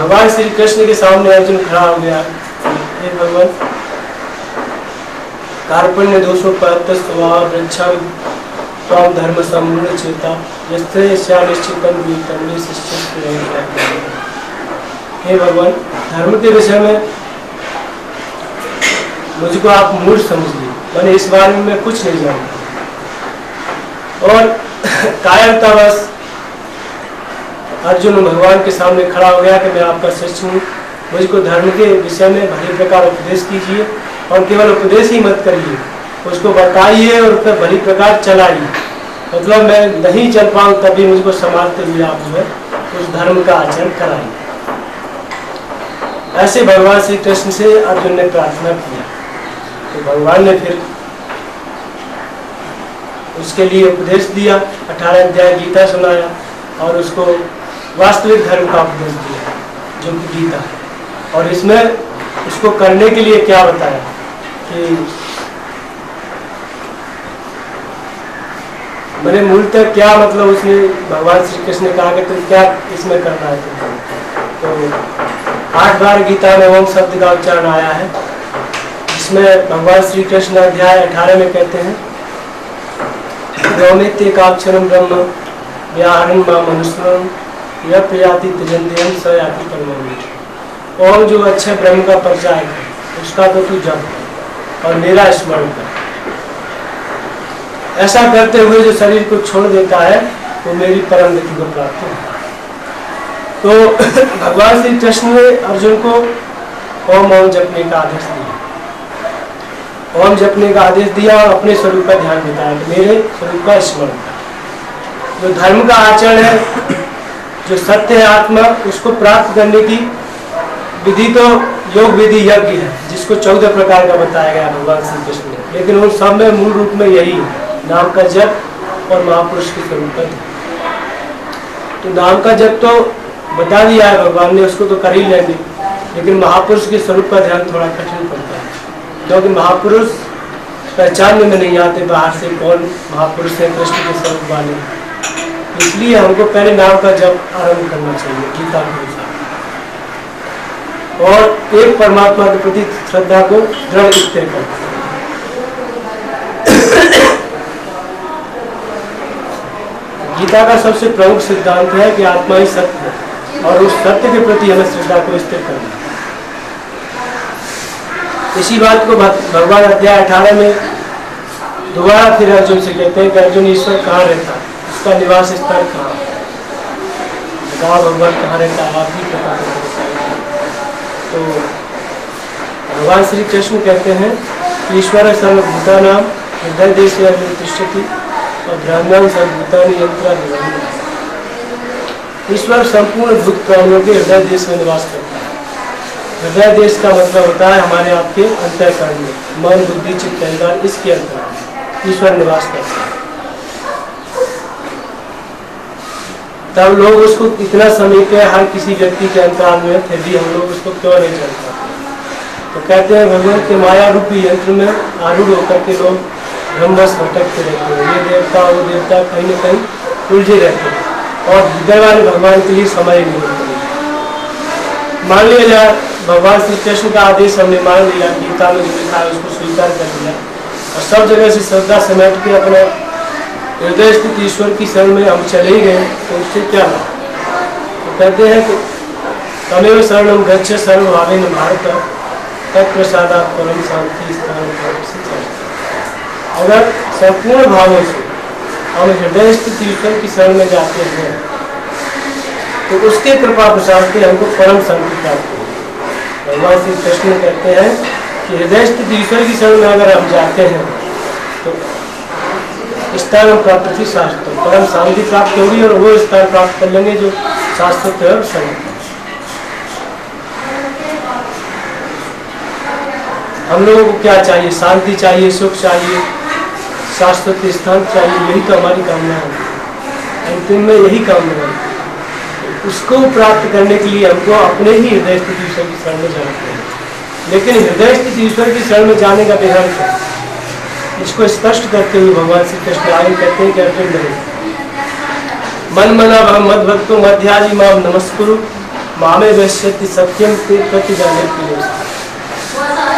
भगवान श्री कृष्ण के सामने अर्जुन खड़ा हो गया, हे भगवान, कार्पण्य दोषों पर स्वभाव रक्षा स्वाम धर्म सम्पूर्ण चेता यस्ते श्या निश्चितम तन्मे शिष्य। हे भगवान, धर्म के विषय में मुझको आप मूर्ख समझ ली, मैंने इस बारे में कुछ नहीं जानता और कायरतावश अर्जुन भगवान के सामने खड़ा हो गया कि मैं आपका शिष्य हूँ, मुझको धर्म के विषय में भली प्रकार उपदेश कीजिए और केवल उपदेश ही मत करिए, उसको बताइए और उस पर भली प्रकार चलाइए। मतलब मैं नहीं चल पाऊँ तभी मुझको संभालते हुए आप जो है उस धर्म का आचरण कराइए। ऐसे भगवान श्री कृष्ण से अर्जुन ने प्रार्थना किया तो भगवान ने फिर उसके लिए उपदेश दिया, 18 अध्याय गीता सुनाया और उसको वास्तविक धर्म का उपदेश दिया जो कि गीता है। और इसमें उसको करने के लिए क्या बताया कि मैंने मूलतः क्या मतलब उसने भगवान श्री कृष्ण ने कहा कि तुम क्या इसमें करना है तो 8 बार गीता में ओम शब्द का उच्चारण आया है, जिसमें भगवान श्री कृष्ण अध्याय 18 में कहते हैं गौमित्येकाक्षरं ब्रह्म व्याहरण माम अनुस्मरन् यः प्रयाति त्यजन्त्यं स याति परमं। ओम जो अच्छे ब्रह्म का परिचय है उसका तो तू जप और मेरा स्मरण कर। ऐसा करते हुए जो शरीर को छोड़ देता है वो मेरी परम गति को प्राप्त है। तो भगवान श्री कृष्ण ने अर्जुन को ओम ओम जपने का आदेश दिया, ओम जपने का आदेश दिया और अपने स्वरूप का ध्यान बताया कि मेरे स्वरूप का स्मरण कर। जो धर्म का आचरण है, जो सत्य है आत्मा, उसको प्राप्त करने की विधि तो योग विधि यज्ञ है, जिसको 14 प्रकार का बताया गया भगवान श्री कृष्ण ने, लेकिन उन सब में मूल रूप में यही है, नाम का जप और महापुरुष के स्वरूप का ध्यान। तो नाम का जप तो बता दिया है भगवान ने, उसको तो कर ही लेंगे, लेकिन महापुरुष के स्वरूप का ध्यान थोड़ा कठिन पड़ता है क्योंकि महापुरुष पहचानने में नहीं आते बाहर से कौन महापुरुष है कृष्ण के स्वरूप वाले। इसलिए हमको पहले नाम का जप आरंभ करना चाहिए गीता के अनुसार और एक परमात्मा के प्रति श्रद्धा को दृढ़ स्थिर करना। गीता का सबसे प्रमुख सिद्धांत है कि आत्मा ही सत्य है और उस सत्य के प्रति हमें श्रद्धा को स्थिर करना। इसी बात को भगवान अध्याय 18 में दोबारा फिर अर्जुन से कहते हैं कि अर्जुन ईश्वर कहाँ रहता है, उसका निवास स्थल कहाँ, भगवान कहाँ रहता है आप भी पता करें। तो भगवान श्री कृष्ण कहते हैं कि ईश्वर सर्वभूतानां हृदय देशे तिष्ठति और ब्रह्मण सर्वभूतानि यंत्र। ईश्वर संपूर्ण भूत प्राणियों के हृदय देश में निवास करता है। हृदय देश का मतलब होता है हमारे आपके अंतःकरण में, मन बुद्धि चित्त अहंकार, इसके अंतर ईश्वर निवास करता है। तब लोग उसको इतना समीपे हर किसी व्यक्ति के अंतराल में, फिर भी हम लोग उसको क्यों नहीं चल पाते। तो कहते हैं भगवान के माया रूपी यंत्र में आरूढ़ होकर के लोग ब्रह्मवश भटकते रहते हैं, ये देवता वो देवता कहीं न कहीं उलझे रहते हैं और हृदय वाले भगवान के लिए समय नहीं होता। मान लिया जाए भगवान श्री कृष्ण का आदेश हमने मान लिया, गीता में जो लिखा है उसको स्वीकार कर लिया और सब जगह से श्रद्धा समेट के अपने हृदय स्थित ईश्वर की शरण में हम चले ही गए, तो उससे क्या लाभ। तो कहते हैं कि तमेव शरणम गच्छ सर्वभावेन भारत तत्प्रसादात् परम शांति स्थान। अगर संपूर्ण भावों से हम हृदय स्थित ईश्वर की शरण में जाते हैं तो उसके कृपा प्रसाद से हमको परम शांति प्राप्त होगी। भगवान श्री कृष्ण कहते हैं कि हृदय स्थित ईश्वर की शरण में अगर हम जाते हैं तो स्थान प्राप्त थी शास्त्र, परम शांति प्राप्त होगी और वो स्थान प्राप्त कर लेंगे जो शाश्वत है और शांति। हम लोगों को क्या चाहिए, शांति चाहिए, सुख चाहिए, शाश्वत स्थान चाहिए, यही तो हमारी कामना है, अंतिम में यही कामना है। उसको प्राप्त करने के लिए हमको अपने ही हृदय स्थित ईश्वर की शरण में जाना चाहिए। लेकिन हृदय स्थित ईश्वर की शरण में जाने का विधान है, इसको स्पष्ट करते हुए भगवान श्री कृष्ण आगे कहते हैं कि अर्जुन नहीं मन मना मद भक्तो मध्याजी माम नमस्कुरु मामे वैश्यति सत्यम ते प्रति जाने की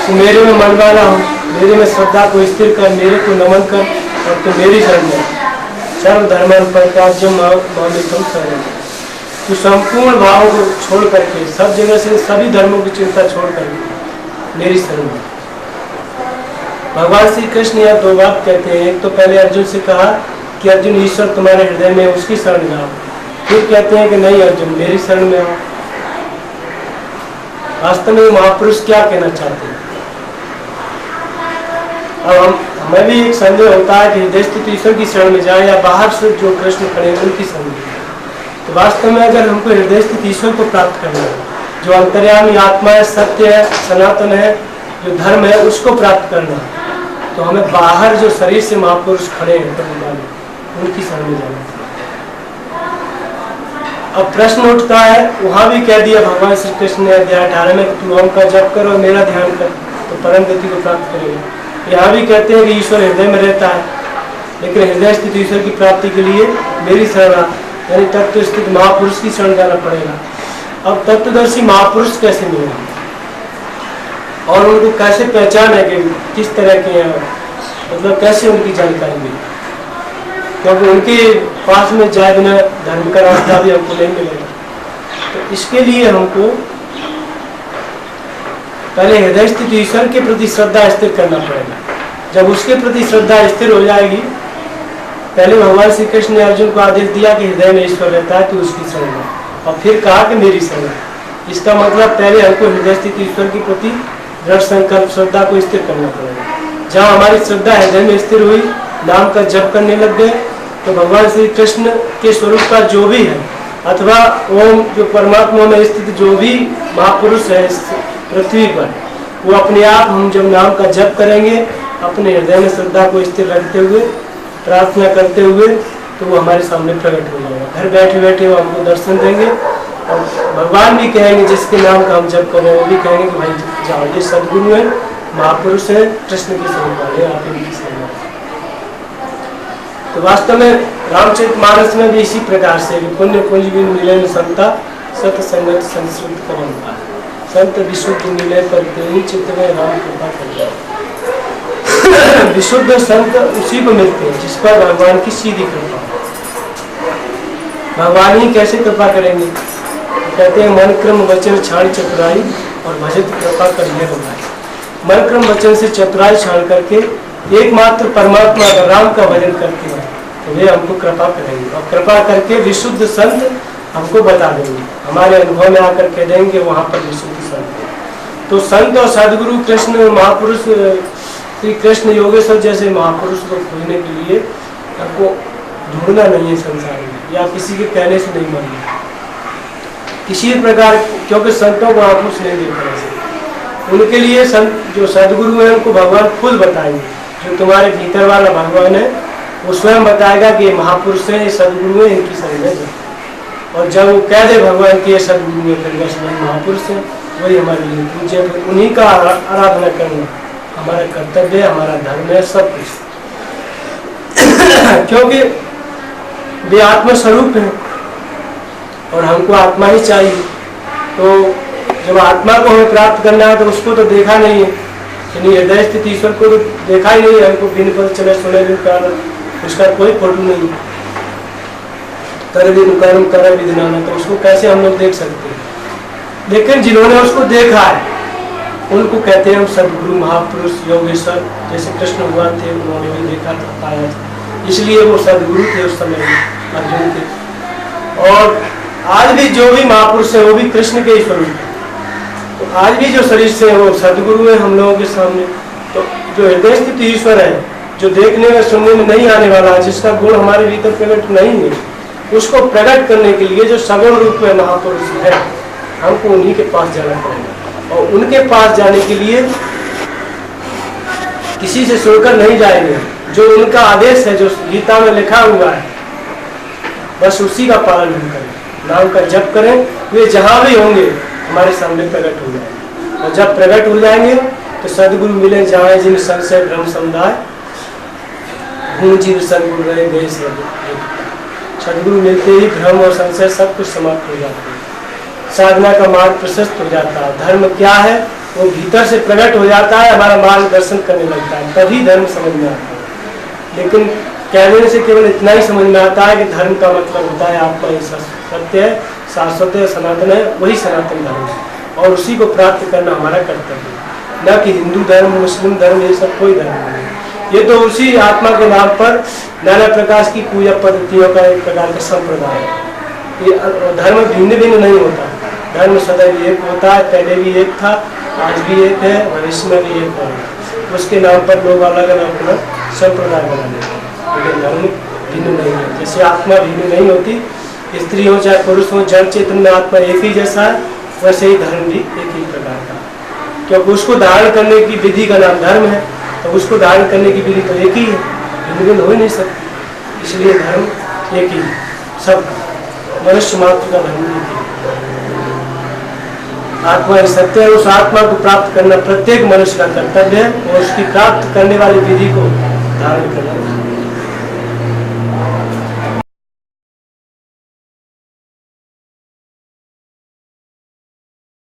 तू मेरे में मन वाला हो, मेरे में श्रद्धा को स्थिर कर, मेरे को नमन कर और तू मेरी शरण में सर्व धर्म प्रकाशम मामिकम शरण। तू संपूर्ण भावों को छोड़ करके, सब जगह से सभी धर्मों की चिंता छोड़ करके मेरी शरण में। भगवान श्री कृष्ण यह दो बात कहते हैं। एक तो पहले अर्जुन से कहा कि अर्जुन ईश्वर तुम्हारे हृदय में, उसकी शरण जाओ। फिर कहते हैं कि नहीं अर्जुन मेरी शरण में आओ। वास्तव में महापुरुष क्या कहना चाहते हैं? अब हमें भी एक संदेह होता है कि हृदय स्थित ईश्वर की शरण में जाए या बाहर से जो कृष्ण खड़े हैं उनकी शरण में। तो वास्तव में अगर हमको हृदय स्थित ईश्वर को प्राप्त करना है, जो अंतर्यामी आत्मा है, सत्य है, सनातन है, जो धर्म है, उसको प्राप्त करना है, तो हमें बाहर जो शरीर से महापुरुष खड़े हैं उनकी शरण में जाना। अब प्रश्न उठता है, वहां भी कह दिया भगवान श्री कृष्ण ने अध्याय 18 में, तू ओम का जप कर और मेरा ध्यान कर तो परम गति को प्राप्त करेगा। यहाँ भी कहते हैं कि ईश्वर हृदय में रहता है, लेकिन हृदय स्थित ईश्वर की प्राप्ति के लिए मेरी शरण यानी तत्व स्थित महापुरुष की शरण जाना पड़ेगा। अब तत्वदर्शी महापुरुष कैसे मिलेगा और उनको कैसे पहचान है कि किस तरह के हैं, मतलब कैसे उनकी जानकारी मिली, क्योंकि उनके पास में जाए बिना धर्म का रास्ता भी हमको नहीं मिलेगा। तो इसके लिए हमको पहले हृदय स्थित ईश्वर के प्रति श्रद्धा स्थिर करना पड़ेगा। जब उसके प्रति श्रद्धा स्थिर हो जाएगी, पहले भगवान श्री कृष्ण ने अर्जुन को आदेश दिया कि हृदय में ईश्वर रहता है, तो उसकी शरण में, और फिर कहा कि मेरी शरण। इसका मतलब पहले हमको हृदय स्थित ईश्वर के प्रति दृढ़ संकल्प श्रद्धा को स्थिर करना पड़ेगा। जहाँ हमारी श्रद्धा हृदय में स्थिर हुई, नाम का जप करने लग गए, तो भगवान श्री कृष्ण के स्वरूप का जो भी है, अथवा ओम जो परमात्मा में स्थित जो भी महापुरुष है इस पृथ्वी पर, वो अपने आप, हम जब नाम का जप करेंगे अपने हृदय में श्रद्धा को स्थिर रखते हुए, प्रार्थना करते हुए, तो वो हमारे सामने प्रकट हो जाएगा। घर बैठे बैठे वो हमको दर्शन देंगे और भगवान भी कहेंगे, जिसके नाम का हम जप कर रहे हैं वो भी कहेंगे कि भाई जाओ, ये सदगुरु है, महापुरुष है, कृष्ण की शरण वाले, आप इनकी शरण वाले। तो वास्तव में रामचरितमानस में भी इसी प्रकार से पुण्य कुंज बिन मिले संता सत संगत संस्कृत करम संत विशुद्ध मिले पर तेरी चित्त में राम कृपा कर। विशुद्ध संत उसी को मिलते हैं जिस पर भगवान की सीधी कृपा। भगवान ही कैसे कृपा करेंगे? कहते हैं मन क्रम वचन छाड़ चतुराई और भजत कृपा कर यह बनाए। मन क्रम वचन से चतुराई छाड़ करके एकमात्र परमात्मा का राम का भजन करते हैं, तो वे हमको कृपा करेंगे और कृपा करके विशुद्ध संत हमको बता देंगे, हमारे अनुभव में आकर कह देंगे वहाँ पर विशुद्ध संत है। तो संत और सदगुरु कृष्ण महापुरुष श्री कृष्ण योगेश्वर जैसे महापुरुष को खोजने के लिए हमको ढूंढना नहीं है संसार में, या किसी के कहने से नहीं मानना किसी प्रकार, क्योंकि संतों को महापुरुष नहीं देख रहे। उनके लिए संत जो सदगुरु है उनको भगवान खुद बताएंगे। जो तुम्हारे भीतर वाला भगवान है वो स्वयं बताएगा कि ये महापुरुष है, ये सदगुरु है, इनकी शरण में जाओ। और जब वो कह दे भगवान की ये सदगुरु है, फिर बस वही महापुरुष है, वही हमारे लिए पूज्य है, फिर उन्हीं का आराधना करना हमारा कर्तव्य है, हमारा धर्म है, सब कुछ। क्योंकि वे आत्मस्वरूप है और हमको आत्मा ही चाहिए। तो जब आत्मा को हमें प्राप्त करना है तो उसको तो देखा नहीं है, यानी हृदय स्थित ईश्वर को तो देखा ही नहीं है। हमको बिन पद चले सुने बिन कारण, उसका कोई फोटो नहीं है। कर बिन कर्म कर विधनाना, तो उसको कैसे हम लोग देख सकते हैं? लेकिन जिन्होंने उसको देखा है उनको कहते हैं हम सदगुरु महापुरुष योगेश्वर। जैसे कृष्ण भगवान थे, उन्होंने भी देखा था, पाया था, इसलिए वो सदगुरु थे उस समय में, अर्जुन थे। और आज भी जो भी महापुरुष है वो भी कृष्ण के ही स्वरूप है। तो आज भी जो शरीर से है वो सदगुरु है हम लोगों के सामने। तो जो हृदय स्थित ईश्वर है, जो देखने में सुनने में नहीं आने वाला, जिसका गुण हमारे भीतर प्रकट नहीं है, उसको प्रकट करने के लिए जो सगुण रूप में महापुरुष है, हमको उन्हीं के पास जाना पड़ेगा। और उनके पास जाने के लिए किसी से सुनकर नहीं जाएंगे, जो उनका आदेश है, जो गीता में लिखा हुआ है, बस उसी का पालन हम करें, नाम का जप करें। वे जहां भी होंगे हमारे सामने प्रकट हो जाएंगे। और जब प्रकट हो जाएंगे तो सदगुरु मिले जाए जिन संशय भ्रम समुदाय, घूम जीव सदगुरु रहे गए से। सदगुरु मिलते ही भ्रम और संशय सब कुछ समाप्त हो जाते हैं। साधना का मार्ग प्रशस्त हो जाता है। धर्म क्या है वो भीतर से प्रकट हो जाता है, हमारा मार्गदर्शन करने लगता है, तभी धर्म समझ में आता है। लेकिन कहने से केवल इतना ही समझ में आता है कि धर्म का मतलब होता है आत्मा ही सत्य है, शाश्वत है, सनातन है, वही सनातन धर्म है और उसी को प्राप्त करना हमारा कर्तव्य है, न कि हिंदू धर्म, मुस्लिम धर्म, ये सब कोई धर्म नहीं है। ये तो उसी आत्मा के नाम पर नाना प्रकार की पूजा पद्धतियों का एक प्रकार का संप्रदाय है। ये धर्म भिन्न भिन्न नहीं होता, धर्म सदैव एक होता है, पहले भी एक था, आज भी एक है, भविष्य में भी एक है। उसके नाम पर लोग अलग अलग अपना संप्रदाय बना लेते हैं, लेकिन धर्म भिन्न नहीं है। जैसे आत्मा भिन्न नहीं होती, स्त्री हो चाहे पुरुष हो, जड़ चेतन में आत्मा एक ही जैसा है, वैसे ही धर्म भी एक ही प्रकार का, क्योंकि उसको धारण करने की विधि का नाम धर्म है, तो उसको धारण करने की विधि तो एक ही है, भिन्न भिन्न हो ही नहीं सकती। इसलिए धर्म एक ही, सब मनुष्य मात्र का धर्म एक ही। आत्मा ही सत्य है, उस आत्मा को प्राप्त करना प्रत्येक मनुष्य का कर्तव्य है और उसकी प्राप्त करने वाली विधि को धारण करना।